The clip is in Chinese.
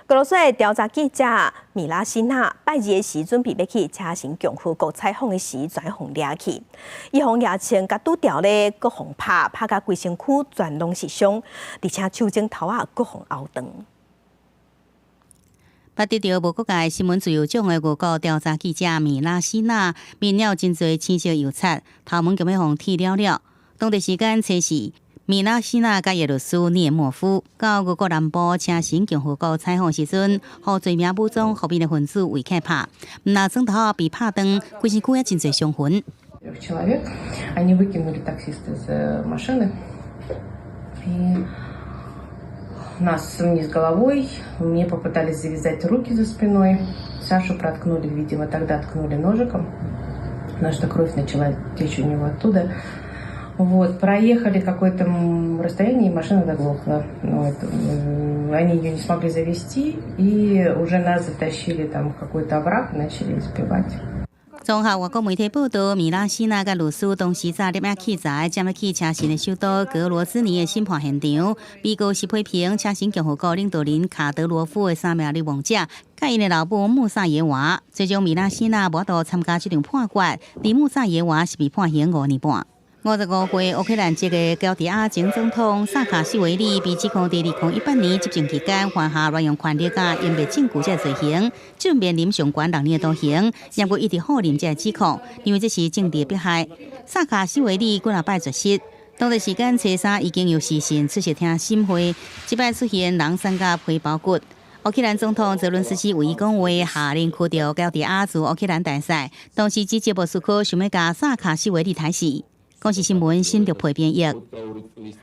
俄罗斯的调查记者米拉辛娜拜二的时准备要去车臣共和国采访的时，全互抓去。伊互抓前，甲拄着咧，搁互拍甲规身躯全拢是伤，而且手指头啊搁互凹断。捌得到无国界新闻自由奖的俄国调查记者米拉西娜，面了真侪青色油漆，头毛就要互剃了。当地时间初四。米拉西娜甲耶鲁斯涅莫夫到俄国南部车臣共和国采访时阵，互罪名武装后面的分子围起拍，那枕头被拍断，规身躯也真侪伤痕。Человек, они выкинули таксиста из машины и нас вниз головой. Мне попытались завязать руки за спиной. Сашу проткнули, видимо, тогда ткнули ножиком, потому что кровь начала течь у него оттуда. Вот, проехали какое-то расстояние, и машина заглохла. Вот. Они ее не смогли завести, и уже нас затащили там в какой-то овраг и начали избивать. 综合外国媒体报道，米拉西娜甲鲁斯当时早入器材，将要去车臣的首都格罗兹尼的审判现场。被告是批评车臣共和国领导人卡德罗夫的3名流亡者，甲因的老母穆萨耶娃。最终米拉西娜无法参加这场判决，而穆萨耶娃是被判刑5年半。55岁乌克兰籍的高迪亚前总统萨卡西维利被指控在2018年执政期间犯下滥用权力甲掩蔽证据这罪行，正面临上悬6年的徒刑，也过一直否认这指控，因为这是政治迫害。萨卡西维利几礼拜绝食，当地时间初三已经由时讯出席听审会，这摆出现人三甲皮包骨。乌克兰总统泽伦斯基为伊讲话，下令驱掉高迪亚自乌克兰大使，同时指责莫斯科想要甲萨卡西维利抬死。公视新闻新竹配编译。